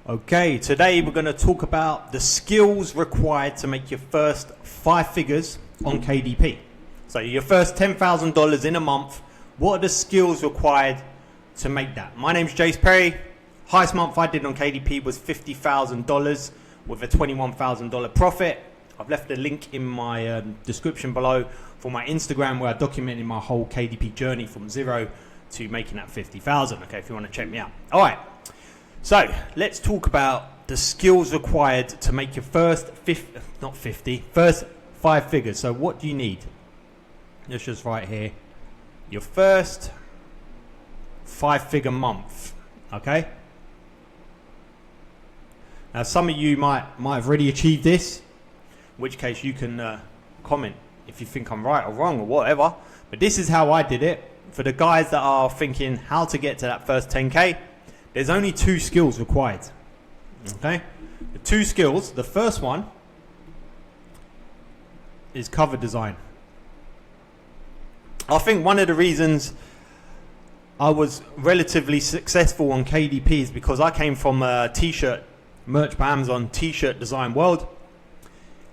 Okay, today we're going to talk about the skills required to make your first 5 figures on KDP. So your first $10,000 in a month, what are the skills required to make that? My name's Jace Perry. Highest month I did on KDP was $50,000 with a $21,000 profit. I've left a link in my description below for my Instagram where I documented my whole KDP journey from zero to making that 50,000. Okay, if you want to check me out. All right. So let's talk about the skills required to make your first 5 figures. So what do you need? Let's just write here your first 5-figure month. Okay. Now some of you might have already achieved this, in which case you can comment if you think I'm right or wrong or whatever. But this is how I did it. For the guys that are thinking how to get to that first 10K, there's only 2 skills required. Okay, the 2 skills. The first one is cover design. I think one of the reasons I was relatively successful on KDP is because I came from a t-shirt merch by Amazon t-shirt design world,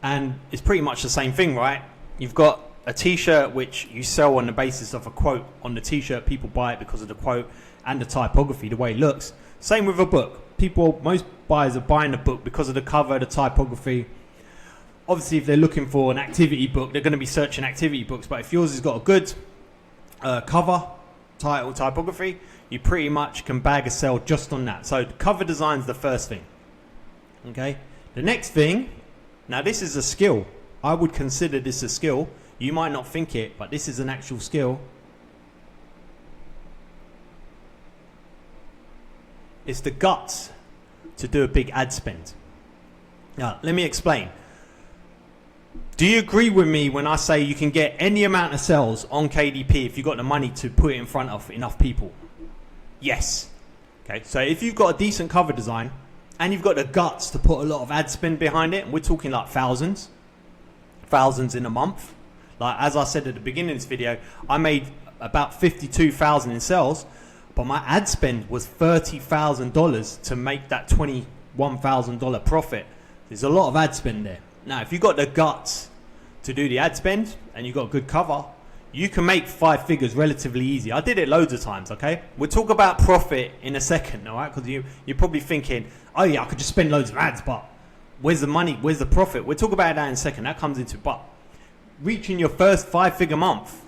and it's pretty much the same thing, right? You've got a t-shirt which you sell on the basis of a quote on the t-shirt. People buy it because of the quote and the typography, the way it looks. Same with a book. Most buyers are buying a book because of the cover, the typography. Obviously, if they're looking for an activity book, they're going to be searching activity books. But if yours has got a good cover, title, typography, you pretty much can bag a sell just on that. So cover design is the first thing. Okay. The next thing, now this is a skill. I would consider this a skill. You might not think it, but this is an actual skill. It's the guts to do a big ad spend. Now, let me explain. Do you agree with me when I say you can get any amount of sales on KDP if you've got the money to put it in front of enough people? Yes. Okay, so if you've got a decent cover design and you've got the guts to put a lot of ad spend behind it, and we're talking like thousands in a month. Like as I said at the beginning of this video, I made about 52,000 in sales, but my ad spend was $30,000 to make that $21,000 profit. There's a lot of ad spend there. Now, if you've got the guts to do the ad spend and you've got good cover, you can make 5 figures relatively easy. I did it loads of times, okay? We'll talk about profit in a second, all right? Because you're probably thinking, oh yeah, I could just spend loads of ads, but where's the money? Where's the profit? We'll talk about that in a second. That comes into, but reaching your first 5-figure month,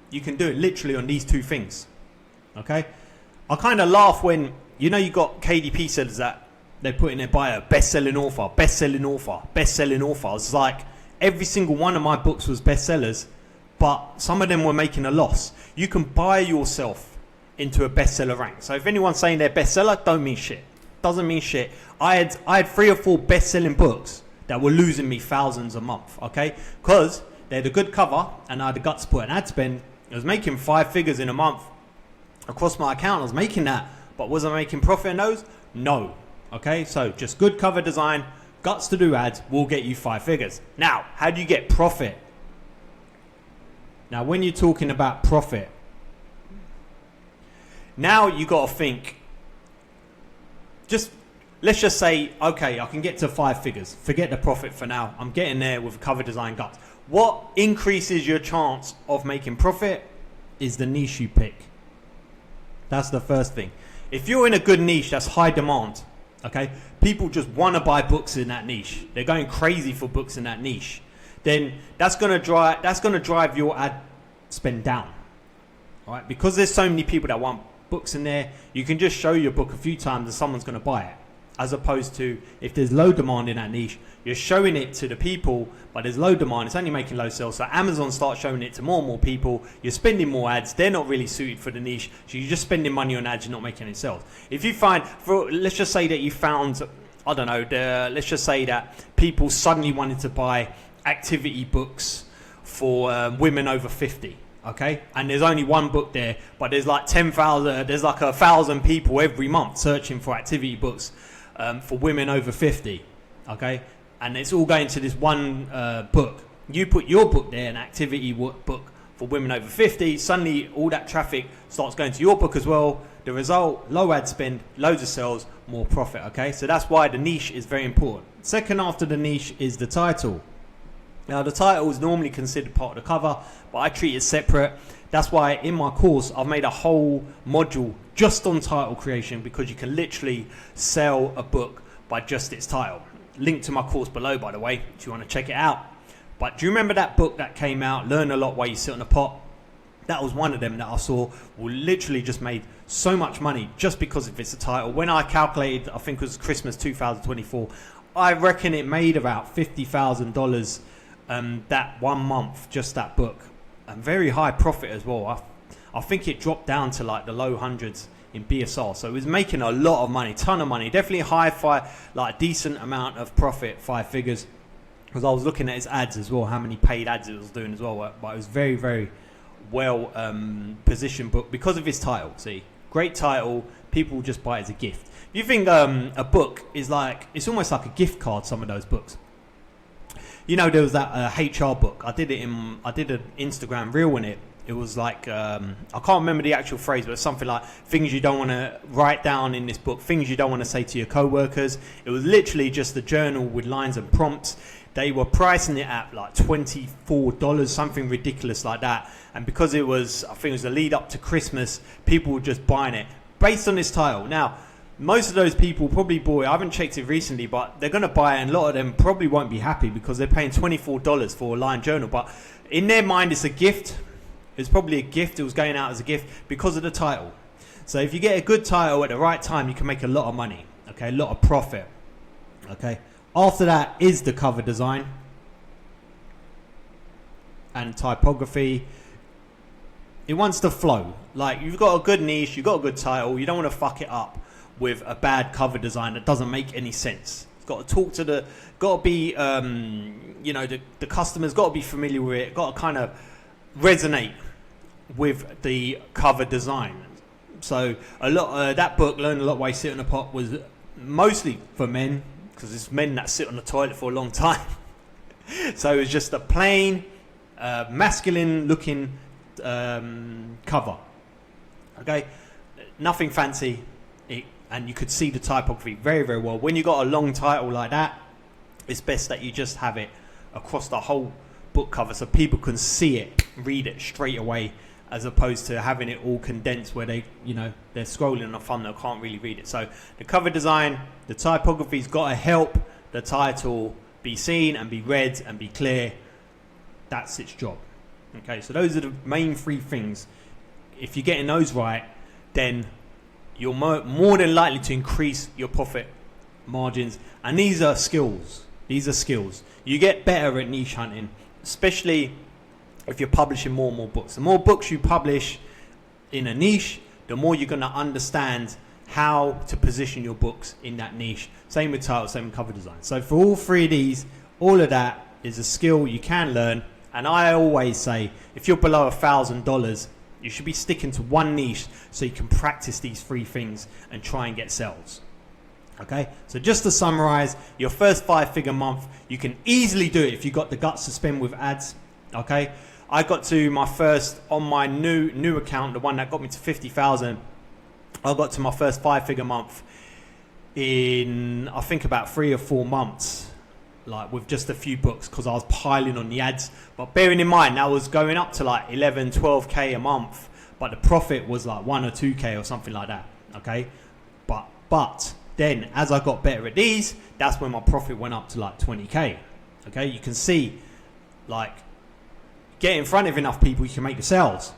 you can do it literally on these 2 things. Okay, I kind of laugh when you got KDP sellers that they put in their bio best-selling author, best-selling author, best-selling author. It's like every single one of my books was bestsellers, but some of them were making a loss. You can buy yourself into a bestseller rank. So if anyone's saying they're bestseller, don't mean shit. Doesn't mean shit. I had 3 or 4 best-selling books that were losing me thousands a month. Okay, because they had a good cover and I had the guts to put an ad spend. I was making 5 figures in a month. Across my account, I was making that, but was I making profit in those? No. Okay, so just good cover design, guts to do ads will get you 5 figures. Now, how do you get profit? Now, when you're talking about profit, now you got to think, let's just say, okay, I can get to 5 figures. Forget the profit for now. I'm getting there with cover design guts. What increases your chance of making profit is the niche you pick. That's the first thing. If you're in a good niche that's high demand, okay, people just want to buy books in that niche. They're going crazy for books in that niche. Then that's going to drive your ad spend down. All right, because there's so many people that want books in there, you can just show your book a few times and someone's going to buy it. As opposed to if there's low demand in that niche, you're showing it to the people, but there's low demand, it's only making low sales. So Amazon starts showing it to more and more people. You're spending more ads. They're not really suited for the niche. So you're just spending money on ads, you're not making any sales. If you find, let's just say that you found, I don't know, let's just say that people suddenly wanted to buy activity books for women over 50. Okay, and there's only one book there, but there's like 10,000, there's like 1,000 people every month searching for activity books for women over 50. Okay, and it's all going to this one book. You put your book there, an activity book for women over 50, suddenly all that traffic starts going to your book as well. the result, low ad spend, loads of sales, more profit. Okay, so that's why the niche is very important. Second after the niche is the title. Now the title is normally considered part of the cover, but I treat it separate. That's why in my course I've made a whole module just on title creation, because you can literally sell a book by just its title. Link to my course below, by the way, if you want to check it out. But do you remember that book that came out, Learn a Lot While You Sit on a Pot? That was one of them that I saw literally just made so much money just because of its title. When I calculated, I think it was Christmas 2024, I reckon it made about $50,000 that 1 month, just that book. And very high profit as well. I think it dropped down to like the low hundreds in BSR. So it was making a lot of money, ton of money. Definitely like decent amount of profit, 5 figures. Because I was looking at its ads as well, how many paid ads it was doing as well. But it was very, very well positioned book because of his title. See, great title, people will just buy it as a gift. If you think a book is like, it's almost like a gift card, some of those books. You know, there was that HR book. I did an Instagram reel in it. It was like, I can't remember the actual phrase, but it's something like things you don't want to write down in this book, things you don't want to say to your co-workers. It was literally just a journal with lines and prompts. They were pricing it at like $24, something ridiculous like that. And because it was, I think it was the lead up to Christmas, people were just buying it based on this title. Now, most of those people probably bought it. I haven't checked it recently, but they're going to buy it, and a lot of them probably won't be happy because they're paying $24 for a line journal. But in their mind, it's a gift. It's probably a gift. It was going out as a gift because of the title. So if you get a good title at the right time, you can make a lot of money. Okay, a lot of profit. Okay. After that is the cover design and typography. It wants to flow. Like, you've got a good niche, you've got a good title. You don't want to fuck it up with a bad cover design that doesn't make any sense. It's got to talk to the, got to be, you know, the customer's got to be familiar with it. Got to kind of resonate with the cover design. So a lot that book, Learn a Lot While You Sit on a Pot, was mostly for men, because it's men that sit on the toilet for a long time. So it was just a plain, masculine looking cover. Okay, nothing fancy. And you could see the typography very, very well. When you got a long title like that, it's best that you just have it across the whole book cover so people can see it, read it straight away, as opposed to having it all condensed where they, you know, they're scrolling on a thumbnail, can't really read it. So the cover design, the typography's got to help the title be seen and be read and be clear. That's its job. Okay, so those are the main 3 things. If you're getting those right, then you're more than likely to increase your profit margins. And these are skills. These are skills. You get better at niche hunting, especially if you're publishing more and more books. The more books you publish in a niche, the more you're going to understand how to position your books in that niche. Same with title, same with cover design. So for all 3 of these, all of that is a skill you can learn. And I always say, if you're below $1,000, you should be sticking to one niche so you can practice these 3 things and try and get sales. Okay, so just to summarize, your first 5-figure month, you can easily do it if you got the guts to spend with ads. Okay, I got to my first, on my new account, the one that got me to 50,000, I got to my first 5-figure month in, I think, about 3 or 4 months. Like with just a few books, because I was piling on the ads. But bearing in mind, that was going up to like 11, 12k a month, but the profit was like 1 or 2k or something like that. Okay, but then as I got better at these, that's when my profit went up to like 20k. Okay, you can see, like, get in front of enough people, you can make the sales.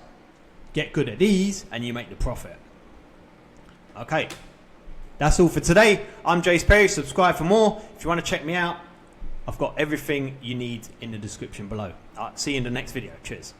Get good at these and you make the profit. Okay, that's all for today. I'm Jace Perry. Subscribe for more. If you want to check me out, I've got everything you need in the description below. See you in the next video. Cheers.